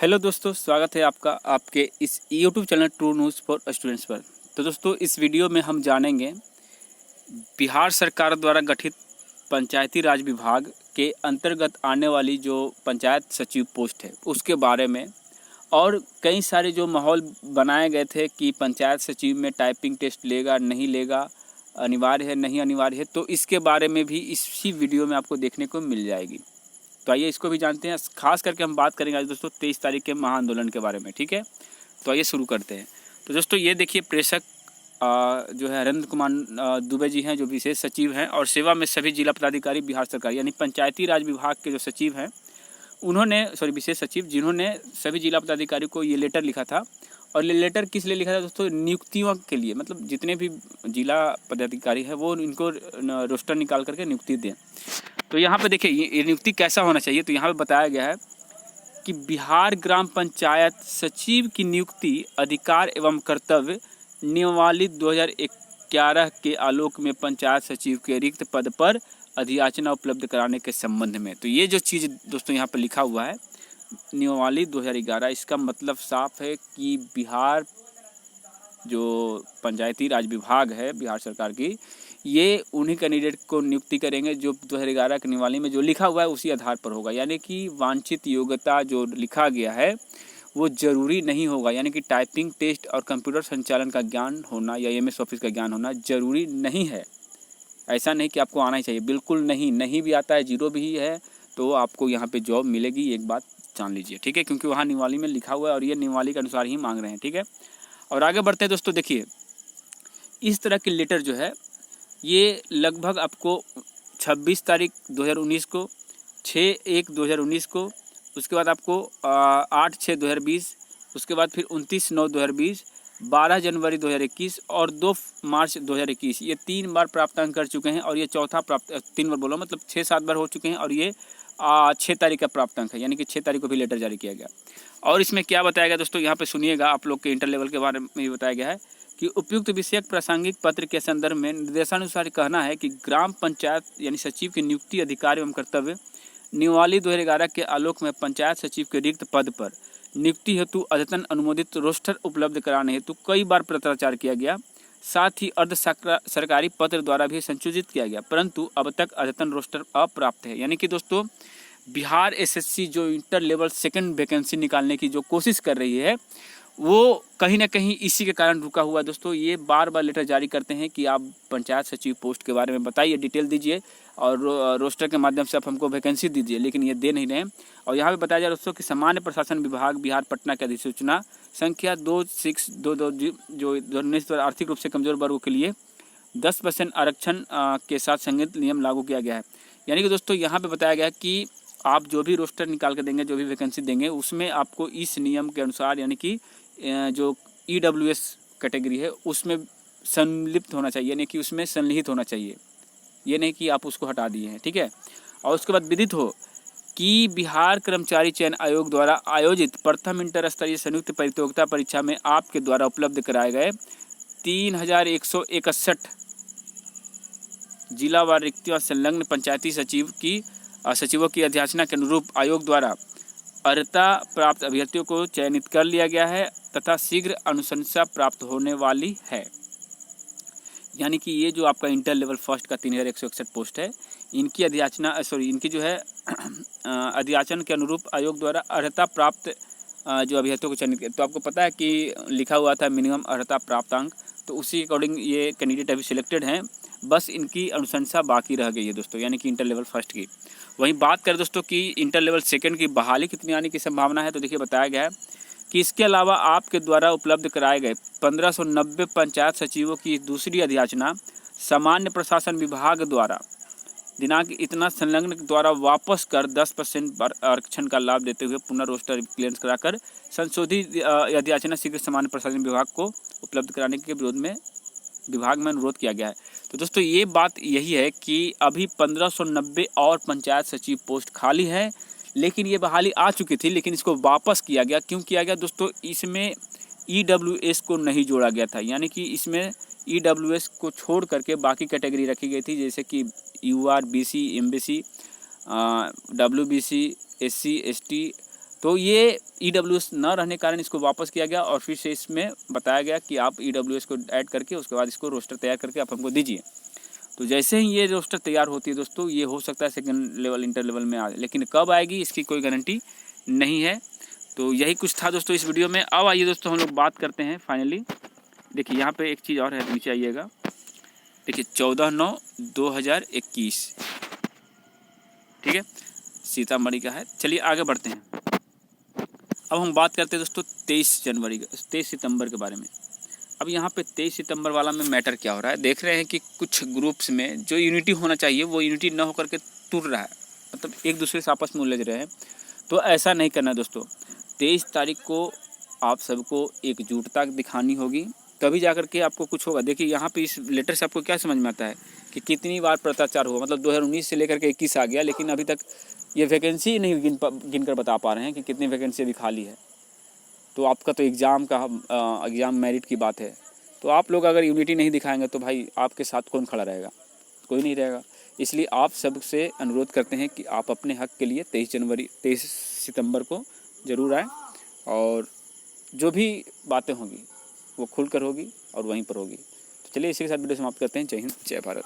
Hello दोस्तों, स्वागत है आपका आपके इस YouTube channel true news for students पर। तो दोस्तों, इस वीडियो में हम जानेंगे बिहार सरकार द्वारा गठित पंचायती राज विभाग के अंतर्गत आने वाली जो पंचायत सचिव पोस्ट है उसके बारे में। और कई सारे जो माहौल बनाए गए थे कि पंचायत सचिव में टाइपिंग टेस्ट लेगा नहीं लेगा, अनिवार्य है नहीं अनिवार्य है, तो इसके बारे में भी इसी वीडियो में आपको देखने को मिल जाएगी। तो आइए इसको भी जानते हैं। खास करके हम बात करेंगे आज दोस्तों 23 तारीख के महाआंदोलन के बारे में, ठीक है। तो आइए शुरू करते हैं। तो दोस्तों ये देखिए, प्रेषक जो है हरेंद्र कुमार दुबे जी हैं, जो विशेष सचिव हैं और सेवा में सभी जिला पदाधिकारी बिहार सरकार, यानी पंचायती राज विभाग के जो सचिव हैं उन्होंने, विशेष सचिव जिन्होंने सभी जिला पदाधिकारी को ये लेटर लिखा था। और ये लेटर किस लिए लिखा था दोस्तों? नियुक्तियों के लिए, मतलब जितने भी जिला पदाधिकारी हैं वो इनको रोस्टर निकाल करके नियुक्ति दें। तो यहाँ पे देखिए ये नियुक्ति कैसा होना चाहिए। तो यहाँ पे बताया गया है कि बिहार ग्राम पंचायत सचिव की नियुक्ति अधिकार एवं कर्तव्य नियमावली 2011 के आलोक में पंचायत सचिव के रिक्त पद पर अधियाचना उपलब्ध कराने के संबंध में। तो ये जो चीज़ दोस्तों यहाँ पर लिखा हुआ है नियमावली 2011, इसका मतलब साफ है कि बिहार जो पंचायती राज विभाग है बिहार सरकार की, ये उन्हीं कैंडिडेट को नियुक्ति करेंगे जो 2011 की नियमावली में जो लिखा हुआ है उसी आधार पर होगा। यानी कि वांछित योग्यता जो लिखा गया है वो जरूरी नहीं होगा। यानी कि टाइपिंग टेस्ट और कंप्यूटर संचालन का ज्ञान होना या एमएस ऑफिस का ज्ञान होना जरूरी नहीं है। ऐसा नहीं कि आपको आना ही चाहिए, बिल्कुल नहीं भी आता है, जीरो भी है तो आपको यहाँ पे जॉब मिलेगी, एक बात जान लीजिए, ठीक है। क्योंकि वहाँ नियमावली में लिखा हुआ है और ये नियमावली के अनुसार ही मांग रहे हैं, ठीक है। और आगे बढ़ते हैं दोस्तों। देखिए इस तरह के लेटर जो है ये लगभग आपको 26 तारीख 2019 को, 6/1/2019 को, उसके बाद आपको 8/6/2020, उसके बाद फिर 29/9/2020, 12 जनवरी 2021 और 2 मार्च 2021, ये 3 बार प्राप्तांक कर चुके हैं। और ये चौथा प्राप्त 3 बार बोलो मतलब 6-7 बार हो चुके हैं। और ये 6 तारीख का प्राप्तांक है, यानी कि 6 तारीख को भी लेटर जारी किया गया। और इसमें क्या बताया गया दोस्तों, यहाँ पे सुनिएगा, आप लोग के इंटर लेवल के बारे में भी बताया गया है कि उपयुक्त विषयक प्रासंगिक पत्र के संदर्भ में निर्देशानुसार कहना है कि ग्राम पंचायत यानी सचिव की नियुक्ति अधिकार एवं कर्तव्य नियमावली 2011 के आलोक में पंचायत सचिव के रिक्त पद पर नियुक्ति हेतु अद्यतन अनुमोदित रोस्टर उपलब्ध कराने हेतु कई बार पत्राचार किया गया। साथ ही अर्ध सरकारी पत्र द्वारा भी संशोधित किया गया, परंतु अब तक अद्यतन रोस्टर अप्राप्त है। यानी कि दोस्तों बिहार एसएससी जो इंटर लेवल सेकंड वैकेंसी निकालने की जो कोशिश कर रही है वो कहीं ना कहीं इसी के कारण रुका हुआ है दोस्तों। ये बार बार लेटर जारी करते हैं कि आप पंचायत सचिव पोस्ट के बारे में बताइए, डिटेल दीजिए और रोस्टर के माध्यम से आप हमको वैकेंसी दीजिए, लेकिन ये दे नहीं रहे हैं। और यहाँ पे बताया जा रहा है दोस्तों कि सामान्य प्रशासन विभाग बिहार पटना की अधिसूचना संख्या 2622 जो 2019 द्वारा आर्थिक रूप से कमजोर वर्गों के लिए 10% आरक्षण के साथ संगत नियम लागू किया गया है। यानी कि दोस्तों यहाँ पे बताया गया है कि आप जो भी रोस्टर निकाल के देंगे, जो भी वैकेंसी देंगे, उसमें आपको इस नियम के अनुसार यानी कि जो EWS कैटेगरी है उसमें संलिप्त होना चाहिए, यानी कि उसमें संलिहित होना चाहिए। ये नहीं कि आप उसको हटा दिए हैं, ठीक है। और उसके बाद विदित हो कि बिहार कर्मचारी चयन आयोग द्वारा आयोजित प्रथम इंटर स्तरीय संयुक्त प्रतियोगिता परीक्षा में आपके द्वारा उपलब्ध कराए गए 3161 जिलावार रिक्तियों संलग्न पंचायती सचिवों की अध्याचना के अनुरूप आयोग द्वारा अर्हता प्राप्त अभ्यर्थियों को चयनित कर लिया गया है तथा शीघ्र अनुशंसा प्राप्त होने वाली है। यानी कि ये जो आपका इंटर लेवल फर्स्ट का 3161 पोस्ट है, इनकी अधियाचना इनकी जो है अधियाचन के अनुरूप आयोग द्वारा अर्हता प्राप्त जो अभ्यर्थियों को चयनित किया। तो आपको पता है कि लिखा हुआ था मिनिमम अर्हता प्राप्तांक, तो उसी अकॉर्डिंग ये कैंडिडेट अभी सिलेक्टेड हैं, बस इनकी अनुशंसा बाकी रह गई है दोस्तों, यानी कि इंटर लेवल फर्स्ट की। वहीं बात करें दोस्तों कि इंटर लेवल सेकंड की बहाली कितनी आने की संभावना है, तो देखिए बताया गया है कि इसके अलावा आपके द्वारा उपलब्ध कराए गए 1590 पंचायत सचिवों की दूसरी अधियाचना सामान्य प्रशासन विभाग द्वारा दिनांक इतना संलग्न द्वारा वापस कर 10% आरक्षण का लाभ देते हुए पुनः रोस्टर क्लियरेंस कराकर संशोधित अधियाचना शीघ्र सामान्य प्रशासन विभाग को उपलब्ध कराने के विरोध में विभाग में अनुरोध किया गया है। तो दोस्तों ये बात यही है कि अभी 1590 और पंचायत सचिव पोस्ट खाली है, लेकिन ये बहाली आ चुकी थी, लेकिन इसको वापस किया गया। क्यों किया गया दोस्तों? इसमें EWS को नहीं जोड़ा गया था, यानी कि इसमें EWS को छोड़ करके बाकी कैटेगरी रखी गई थी, जैसे कि UR, BC, MBC, WBC, SC, ST, तो ये EWS न रहने के कारण इसको वापस किया गया और फिर से इसमें बताया गया कि आप EWS को ऐड करके उसके बाद इसको रोस्टर तैयार करके आप हमको दीजिए। तो जैसे ही ये रोस्टर तैयार होती है दोस्तों, ये हो सकता है सेकंड लेवल इंटर लेवल में आ जाए, लेकिन कब आएगी इसकी कोई गारंटी नहीं है। तो यही कुछ था दोस्तों इस वीडियो में। अब आइए दोस्तों हम लोग बात करते हैं फाइनली। देखिए यहाँ पे एक चीज़ और है, नीचे आइएगा, देखिए 14/9/2021, ठीक है, सीतामढ़ी का है। चलिए आगे बढ़ते हैं। अब हम बात करते हैं दोस्तों 23 सितंबर के बारे में। अब यहाँ पे 23 सितंबर वाला में मैटर क्या हो रहा है, देख रहे हैं कि कुछ ग्रुप्स में जो यूनिटी होना चाहिए वो यूनिटी न होकर के टूट रहा है, मतलब एक दूसरे से आपस में उलझ रहे हैं। तो ऐसा नहीं करना दोस्तों। 23 तारीख को आप सबको एकजुटता दिखानी होगी, तभी जाकर के आपको कुछ होगा। देखिए यहाँ पे इस लेटर से आपको क्या समझ में आता है कि कितनी बार भ्रष्टाचार हुआ, मतलब 2019 से लेकर के 21 आ गया, लेकिन अभी तक ये वैकेंसी नहीं गिन कर बता पा रहे हैं कि कितनी वैकेंसी अभी खाली है। तो आपका तो एग्ज़ाम मेरिट की बात है। तो आप लोग अगर यूनिटी नहीं दिखाएंगे तो भाई आपके साथ कौन खड़ा रहेगा, कोई नहीं रहेगा। इसलिए आप सबसे अनुरोध करते हैं कि आप अपने हक के लिए 23 सितंबर को ज़रूर आएँ, और जो भी बातें होंगी वो खुलकर होगी और वहीं पर होगी। तो चलिए इसी के साथ वीडियो समाप्त करते हैं। जय हिंद, जय भारत।